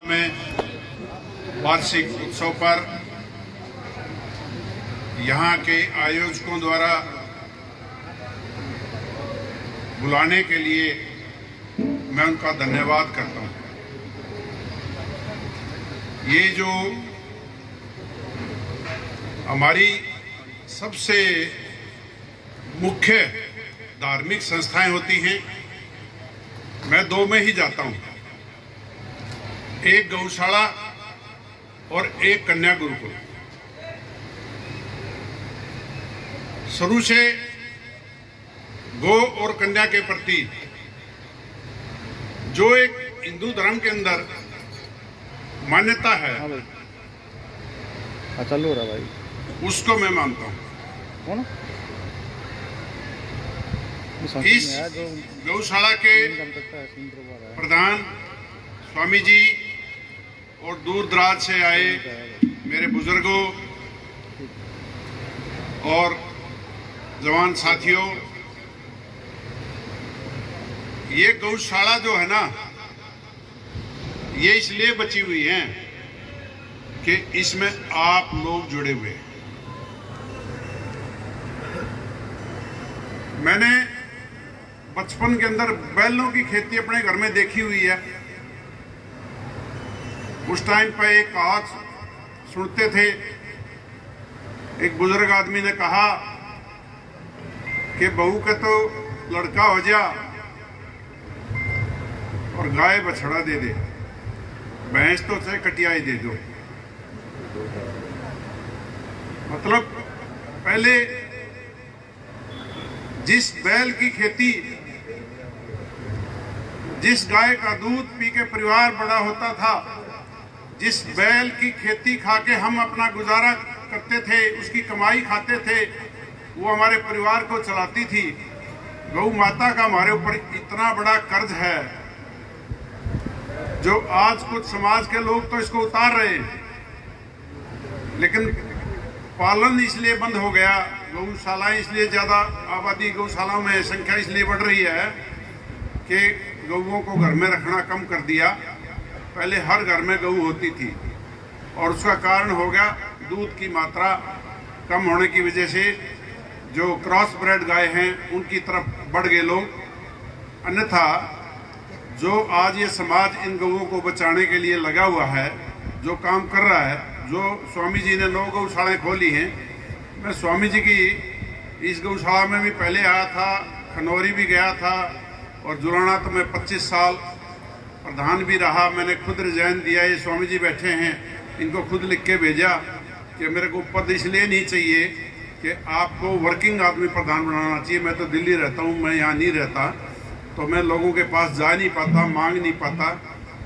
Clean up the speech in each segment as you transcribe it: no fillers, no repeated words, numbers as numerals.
में वार्षिक उत्सव पर यहाँ के आयोजकों द्वारा बुलाने के लिए मैं उनका धन्यवाद करता हूँ। ये जो हमारी सबसे मुख्य धार्मिक संस्थाएं होती हैं, मैं दो में ही जाता हूँ, एक गौशाला और एक कन्या गुरुकुल। शुरू से गौ और कन्या के प्रति जो एक हिंदू धर्म के अंदर मान्यता है, चालू हो रहा भाई, उसको मैं मानता हूँ। कौन इस गौशाला के प्रधान स्वामी जी और दूर दराज से आए मेरे बुजुर्गों और जवान साथियों, ये गौशाला जो है ना, ये इसलिए बची हुई है कि इसमें आप लोग जुड़े हुए हैं। मैंने बचपन के अंदर बैलों की खेती अपने घर में देखी हुई है। उस टाइम पे एक कहावत सुनते थे, एक बुजुर्ग आदमी ने कहा कि बहू के तो लड़का हो जा और गाय बछड़ा दे दे, भैंस तो चाहे कटियाई दे दो। मतलब पहले जिस बैल की खेती, जिस गाय का दूध पी के परिवार बड़ा होता था, जिस बैल की खेती खा के हम अपना गुजारा करते थे, उसकी कमाई खाते थे, वो हमारे परिवार को चलाती थी। गौ माता का हमारे ऊपर इतना बड़ा कर्ज है जो आज कुछ समाज के लोग तो इसको उतार रहे हैं, लेकिन पालन इसलिए बंद हो गया, गौशालाएं इसलिए ज्यादा आबादी गौशालाओं में संख्या इसलिए बढ़ रही है कि गौओं को घर में रखना कम कर दिया। पहले हर घर में गऊ होती थी और उसका कारण हो गया दूध की मात्रा कम होने की वजह से जो क्रॉस ब्रेड गाय हैं उनकी तरफ बढ़ गए लोग। अन्यथा जो आज ये समाज इन गऊओं को बचाने के लिए लगा हुआ है, जो काम कर रहा है, जो स्वामी जी ने 9 गौशालाएं खोली हैं, मैं स्वामी जी की इस गौशाला में भी पहले आया था, खनौरी भी गया था और जुलाना तो मैं 25 साल प्रधान भी रहा। मैंने खुद रिजाइन दिया। ये स्वामी जी बैठे हैं, इनको खुद लिख के भेजा कि मेरे को पद इसलिए नहीं चाहिए कि आपको वर्किंग आदमी प्रधान बनाना चाहिए। मैं तो दिल्ली रहता हूँ, मैं यहाँ नहीं रहता, तो मैं लोगों के पास जा नहीं पाता, मांग नहीं पाता।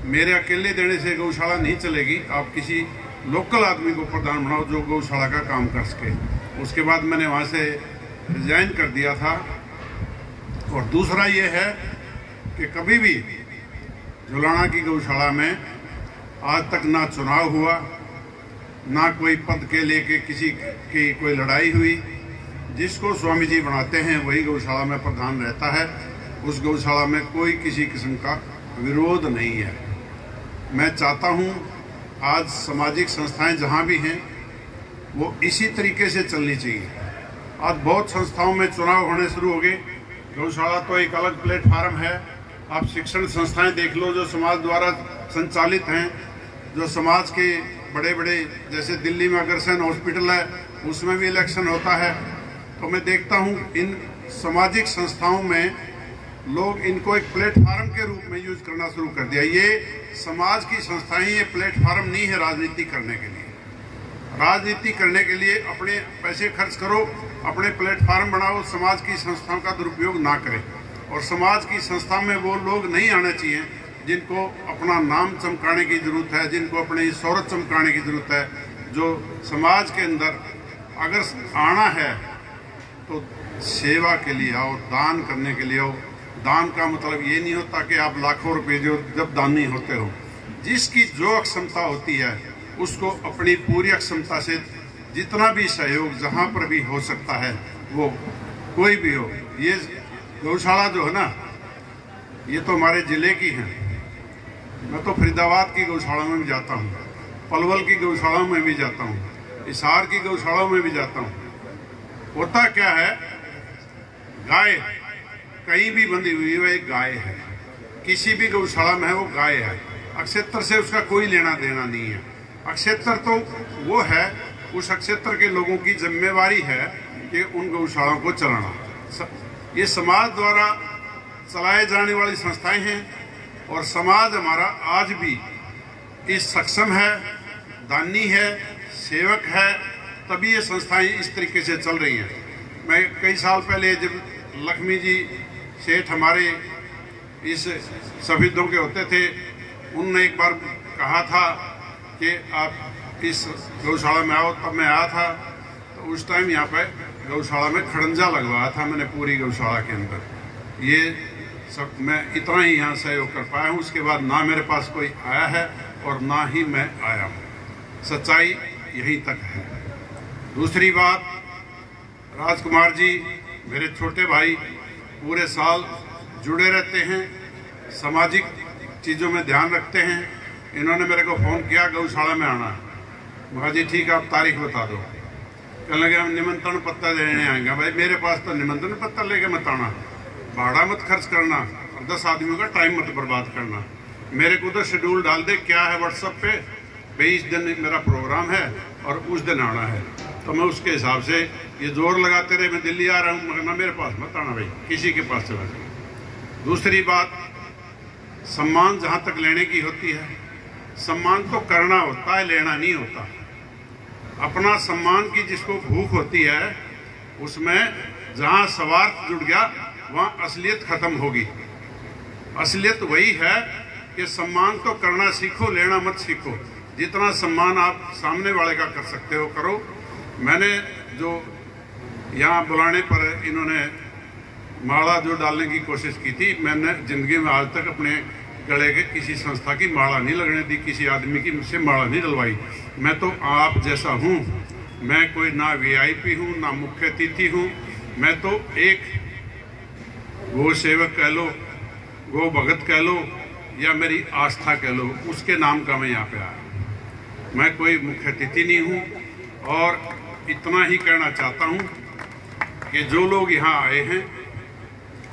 मेरे अकेले देने से गौशाला नहीं चलेगी, आप किसी लोकल आदमी को प्रधान बनाओ जो गौशाला का काम कर सके। उसके बाद मैंने वहाँ से रिजाइन कर दिया था। और दूसरा ये है कि कभी भी जुलाना की गौशाला में आज तक ना चुनाव हुआ, ना कोई पद के लेके किसी की कोई लड़ाई हुई। जिसको स्वामी जी बनाते हैं वही गौशाला में प्रधान रहता है। उस गौशाला में कोई किसी किस्म का विरोध नहीं है। मैं चाहता हूँ आज सामाजिक संस्थाएं जहाँ भी हैं वो इसी तरीके से चलनी चाहिए। आज बहुत संस्थाओं में चुनाव होने शुरू हो गए। गौशाला तो एक अलग प्लेटफार्म है। आप शिक्षण संस्थाएं देख लो जो समाज द्वारा संचालित हैं, जो समाज के बड़े बड़े, जैसे दिल्ली में अग्रसेन हॉस्पिटल है, उसमें भी इलेक्शन होता है। तो मैं देखता हूँ इन सामाजिक संस्थाओं में लोग इनको एक प्लेटफार्म के रूप में यूज करना शुरू कर दिया। ये समाज की संस्थाएं, ये प्लेटफार्म नहीं है राजनीति करने के लिए। राजनीति करने के लिए अपने पैसे खर्च करो, अपने प्लेटफार्म बनाओ, समाज की संस्थाओं का दुरुपयोग ना करें। और समाज की संस्था में वो लोग नहीं आने चाहिए जिनको अपना नाम चमकाने की जरूरत है, जिनको अपनी शोहरत चमकाने की जरूरत है। जो समाज के अंदर अगर आना है तो सेवा के लिए आओ, दान करने के लिए आओ। दान का मतलब ये नहीं होता कि आप लाखों रुपए जो जब दानी होते हो। जिसकी जो अक्षमता होती है उसको अपनी पूरी अक्षमता से जितना भी सहयोग जहाँ पर भी हो सकता है, वो कोई भी हो। ये गौशाला जो है ना, ये तो हमारे जिले की है। मैं तो फरीदाबाद की गौशाला में भी जाता हूँ, पलवल की गौशाला में भी जाता हूँ, हिसार की गौशाला में भी जाता हूँ। होता क्या है, गाय कहीं भी बंधी हुई है, एक गाय है, किसी भी गौशाला में है वो गाय है। अक्षेत्र से उसका कोई लेना देना नहीं है। अक्षेत्र तो वो है, उस अक्षेत्र के लोगों की जिम्मेवारी है कि उन गौशालाओं को चलाना। ये समाज द्वारा चलाए जाने वाली संस्थाएं हैं और समाज हमारा आज भी इस सक्षम है, दानी है, सेवक है, तभी ये संस्थाएं इस तरीके से चल रही हैं। मैं कई साल पहले जब लक्ष्मी जी सेठ हमारे इस सफेदों के होते थे, उनने एक बार कहा था कि आप इस गौशाला में आओ, तब मैं आया था। तो उस टाइम यहाँ पे गौशाला में खड़ंजा लगवाया था मैंने पूरी गौशाला के अंदर। ये सब मैं इतना ही यहाँ सहयोग कर पाया हूँ। उसके बाद ना मेरे पास कोई आया है और ना ही मैं आया हूँ। सच्चाई यहीं तक है। दूसरी बात, राजकुमार जी मेरे छोटे भाई पूरे साल जुड़े रहते हैं, सामाजिक चीज़ों में ध्यान रखते हैं। इन्होंने मेरे को फ़ोन किया गौशाला में आना है। महा जी ठीक है, आप तारीख बता दो। कहने लगे हम निमंत्रण पत्र लेने आएंगे। भाई मेरे पास तो निमंत्रण पत्र लेके मत आना, भाड़ा मत खर्च करना और 10 आदमियों का टाइम मत बर्बाद करना। मेरे को तो शेड्यूल डाल दे, क्या है व्हाट्सएप पे, 22 दिन मेरा प्रोग्राम है और उस दिन आना है, तो मैं उसके हिसाब से ये जोर लगाते रहे मैं दिल्ली आ रहा हूँ, मगर मेरे पास मत आना भाई, किसी के पास चला जाए। दूसरी बात, सम्मान जहाँ तक लेने की होती है, सम्मान तो करना होता है, लेना नहीं होता। अपना सम्मान की जिसको भूख होती है, उसमें जहाँ स्वार्थ जुड़ गया वहाँ असलियत खत्म होगी। असलियत वही है कि सम्मान तो करना सीखो, लेना मत सीखो। जितना सम्मान आप सामने वाले का कर सकते हो करो। मैंने जो यहाँ बुलाने पर इन्होंने माला जो डालने की कोशिश की थी, मैंने ज़िंदगी में आज तक अपने गले के किसी संस्था की माला नहीं लगने दी, किसी आदमी की मुझसे माला नहीं डलवाई। मैं तो आप जैसा हूँ, मैं कोई ना वीआईपी हूँ ना मुख्य अतिथि हूँ। मैं तो एक गो सेवक कह लो, गो भगत कह लो या मेरी आस्था कह लो, उसके नाम का मैं यहाँ पे आया। मैं कोई मुख्य अतिथि नहीं हूँ। और इतना ही कहना चाहता हूँ कि जो लोग यहाँ आए हैं,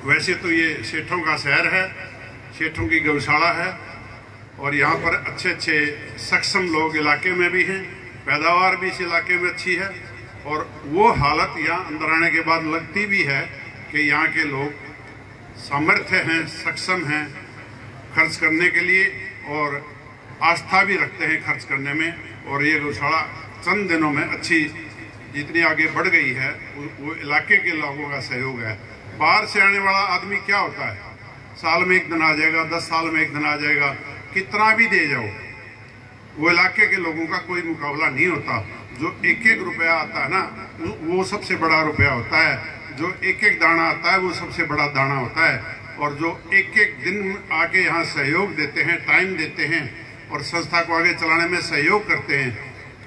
वैसे तो ये सेठों का शहर है, सेठों की गौशाला है और यहाँ पर अच्छे अच्छे सक्षम लोग इलाके में भी हैं, पैदावार भी इस इलाके में अच्छी है। और वो हालत यहाँ अंदर आने के बाद लगती भी है कि यहाँ के लोग सामर्थ्य हैं, सक्षम हैं खर्च करने के लिए और आस्था भी रखते हैं खर्च करने में। और ये गौशाला चंद दिनों में अच्छी जितनी आगे बढ़ गई है, वो इलाके के लोगों का सहयोग है। बाहर से आने वाला आदमी क्या होता है, साल में एक दिन आ जाएगा, 10 साल में एक दिन आ जाएगा, कितना भी दे जाओ, वो इलाके के लोगों का कोई मुकाबला नहीं होता। जो एक एक रुपया आता है ना, वो सबसे बड़ा रुपया होता है। जो एक एक दाना आता है वो सबसे बड़ा दाना होता है। और जो एक एक दिन आके यहाँ सहयोग देते हैं, टाइम देते हैं और संस्था को आगे चलाने में सहयोग करते हैं,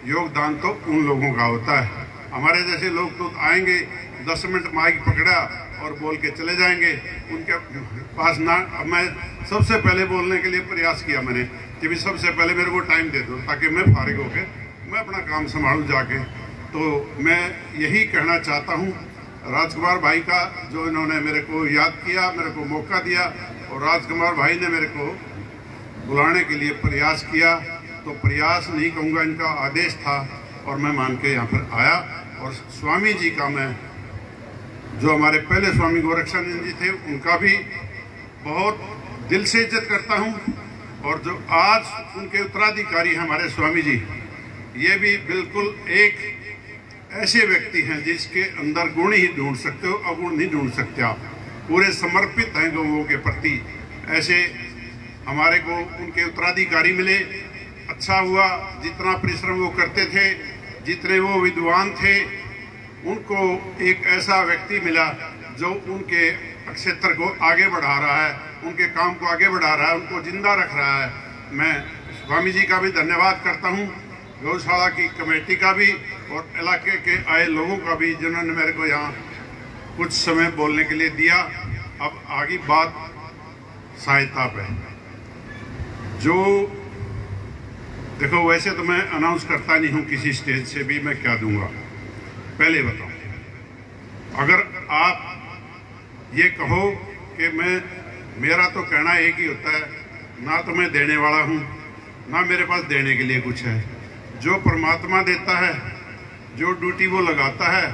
योगदान तो उन लोगों का होता है। हमारे जैसे लोग तो आएंगे, 10 मिनट माइक पकड़ा और बोल के चले जाएंगे। उनके पास ना, अब मैं सबसे पहले बोलने के लिए प्रयास किया मैंने कि भी सबसे पहले मेरे को टाइम दे दो ताकि मैं फारिग होकर मैं अपना काम संभालूं जाके। तो मैं यही कहना चाहता हूं राजकुमार भाई का, जो इन्होंने मेरे को याद किया, मेरे को मौका दिया और राजकुमार भाई ने मेरे को बुलाने के लिए प्रयास किया। तो प्रयास नहीं कहूँगा, इनका आदेश था और मैं मान के यहाँ पर आया। और स्वामी जी का, मैं जो हमारे पहले स्वामी गोरक्षानंद जी थे, उनका भी बहुत दिल से इज्जत करता हूँ। और जो आज उनके उत्तराधिकारी हैं हमारे स्वामी जी, ये भी बिल्कुल एक ऐसे व्यक्ति हैं जिसके अंदर गुण ही ढूंढ सकते हो, अगुण नहीं ढूंढ सकते आप। पूरे समर्पित हैं गौओं के प्रति। ऐसे हमारे को उनके उत्तराधिकारी मिले, अच्छा हुआ। जितना परिश्रम वो करते थे, जितने वो विद्वान थे, उनको एक ऐसा व्यक्ति मिला जो उनके क्षेत्र को आगे बढ़ा रहा है, उनके काम को आगे बढ़ा रहा है, उनको जिंदा रख रहा है। मैं स्वामी जी का भी धन्यवाद करता हूँ, गौशाला की कमेटी का भी और इलाके के आए लोगों का भी, जिन्होंने मेरे को यहाँ कुछ समय बोलने के लिए दिया। अब आगे बात सहायता पे। जो देखो, वैसे तो मैं अनाउंस करता नहीं हूँ किसी स्टेज से भी मैं क्या दूंगा। पहले बताओ, अगर आप ये कहो कि मेरा तो कहना एक ही होता है, ना तो मैं देने वाला हूँ ना मेरे पास देने के लिए कुछ है। जो परमात्मा देता है, जो ड्यूटी वो लगाता है,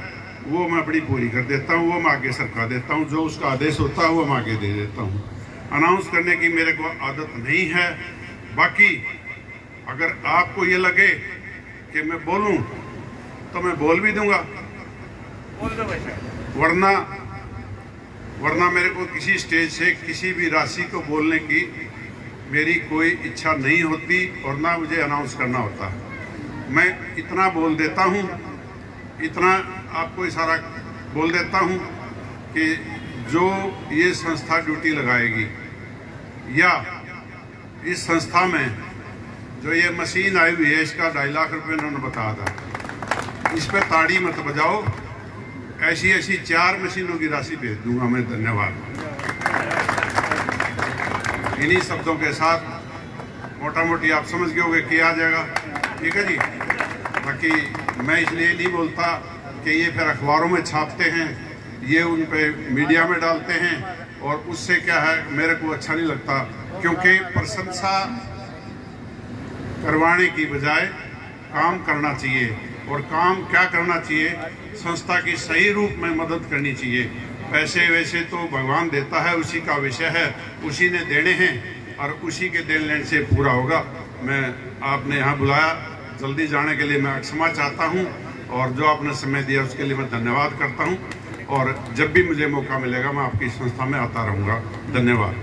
वो मैं अपनी पूरी कर देता हूँ, वो मैं आगे सरका देता हूँ। जो उसका आदेश होता है वो मैं आगे दे देता हूँ। अनाउंस करने की मेरे को आदत नहीं है। बाकी अगर आपको ये लगे कि मैं बोलूं तो मैं बोल भी दूंगा, वरना मेरे को किसी स्टेज से किसी भी राशि को बोलने की मेरी कोई इच्छा नहीं होती और ना मुझे अनाउंस करना होता है। मैं इतना बोल देता हूं, इतना आपको इशारा बोल देता हूं कि जो ये संस्था ड्यूटी लगाएगी या इस संस्था में जो ये मशीन आई हुई है, इसका 2.5 लाख रुपए उन्होंने बताया था, इस पे ताड़ी मत बजाओ। ऐसी 4 मशीनों की राशि भेज दूंगा मैं। धन्यवाद। इन्हीं शब्दों के साथ मोटा मोटी आप समझ गए होंगे कि आ जाएगा। ठीक है जी। बाकी मैं इसलिए नहीं बोलता कि ये फिर अखबारों में छापते हैं, ये उन पे मीडिया में डालते हैं, और उससे क्या है, मेरे को अच्छा नहीं लगता। क्योंकि प्रशंसा करवाने की बजाय काम करना चाहिए। और काम क्या करना चाहिए, संस्था की सही रूप में मदद करनी चाहिए। पैसे वैसे तो भगवान देता है, उसी का विषय है, उसी ने देने हैं और उसी के देन लेने से पूरा होगा। मैं आपने यहाँ बुलाया, जल्दी जाने के लिए मैं क्षमा चाहता हूँ, और जो आपने समय दिया उसके लिए मैं धन्यवाद करता हूँ। और जब भी मुझे मौका मिलेगा मैं आपकी संस्था में आता रहूँगा। धन्यवाद।